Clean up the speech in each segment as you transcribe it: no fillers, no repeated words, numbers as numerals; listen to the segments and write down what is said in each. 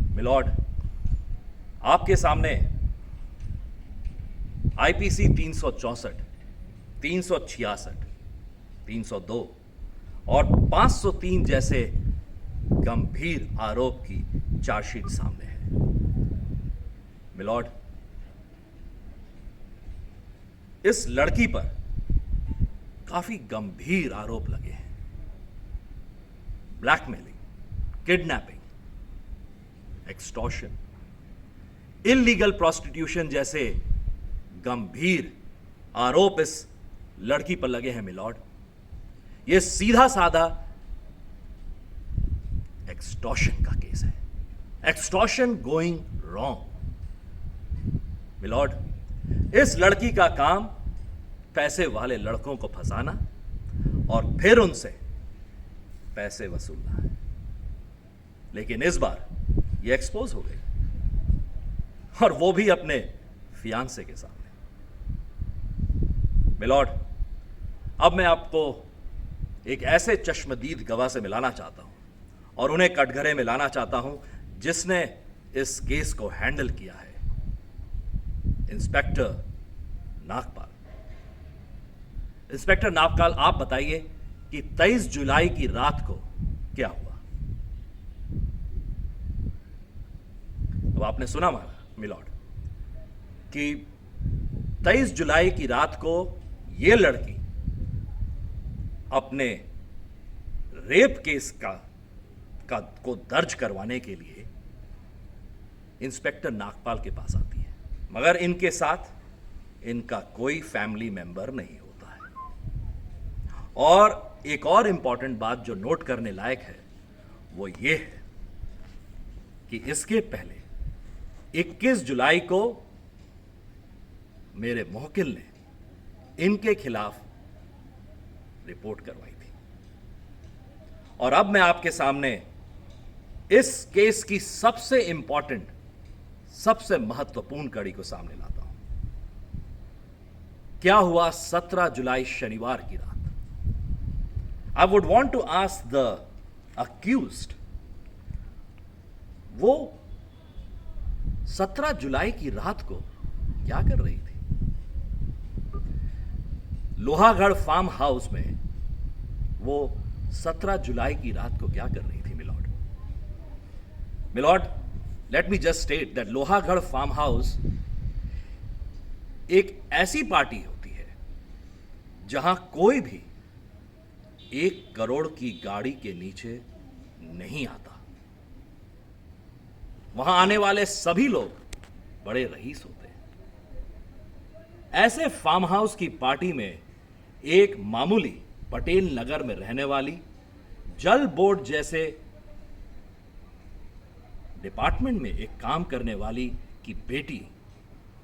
Milord, आपके सामने IPC 364, 366, 302 और 503 जैसे गंभीर आरोप की चार्जशीट सामने है। मिलॉर्ड, इस लड़की पर काफी गंभीर आरोप लगे हैं। Blackmailing, kidnapping, extortion, illegal prostitution जैसे गंभीर आरोप इस लड़की पर लगे हैं। मिलॉर्ड, यह सीधा साधा एक्सटॉर्शन का केस है। Extortion going wrong. मिलॉर्ड, इस लड़की का काम पैसे वाले लड़कों को फंसाना और फिर उनसे पैसे वसूलना है। लेकिन इस बार यह एक्सपोज हो गई, और वो भी अपने फियांसे के सामने। मिलॉर्ड, अब मैं आपको एक ऐसे चश्मदीद गवाह से मिलाना चाहता हूं और उन्हें कटघरे में लाना चाहता हूं जिसने इस केस को हैंडल किया है। इंस्पेक्टर नागपाल। इंस्पेक्टर नागपाल, आप बताइए कि 23 जुलाई की रात को क्या हुआ। अब आपने सुना मिलॉर्ड कि 23 जुलाई की रात को यह लड़की अपने रेप केस को दर्ज करवाने के लिए इंस्पेक्टर नागपाल के पास आती है, मगर इनके साथ इनका कोई फैमिली मेंबर नहीं होता है। और एक और इंपॉर्टेंट बात जो नोट करने लायक है वो ये है कि इसके पहले 21 जुलाई को मेरे मुवक्किल ने इनके खिलाफ रिपोर्ट करवाई थी। और अब मैं आपके सामने इस केस की सबसे इंपॉर्टेंट, सबसे महत्वपूर्ण कड़ी को सामने लाता हूं। क्या हुआ 17 जुलाई शनिवार की रात। I would want to ask the accused, वो 17 जुलाई की रात को क्या कर रही थी। लोहागढ़ फार्म हाउस में वो 17 जुलाई की रात को क्या कर रही थी। Milord, let me just state that Lohagarh farm house एक ऐसी पार्टी होती है जहां कोई भी 1 करोड़ की गाड़ी के नीचे नहीं आता। वहां आने वाले सभी लोग बड़े रईस होते हैं। ऐसे फार्म हाउस की पार्टी में एक मामूली पटेल नगर में रहने वाली, जल बोर्ड जैसे डिपार्टमेंट में एक काम करने वाली की बेटी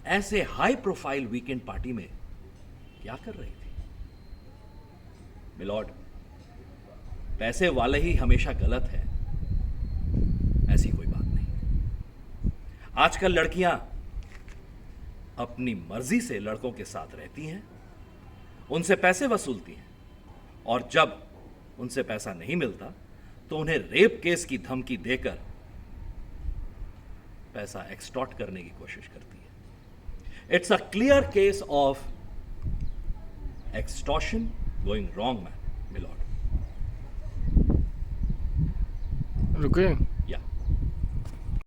ऐसे हाई प्रोफाइल वीकेंड पार्टी में क्या कर रही थी। मिलॉर्ड, पैसे वाले ही हमेशा गलत है, ऐसी कोई बात नहीं। आजकल लड़कियां अपनी मर्जी से लड़कों के साथ रहती हैं, उनसे पैसे वसूलती हैं, और जब उनसे पैसा नहीं मिलता तो उन्हें रेप केस की धमकी देकर पैसा एक्सटॉर्ट करने की कोशिश करती है। It's a clear case of extortion going wrong, man. Milord, रुके।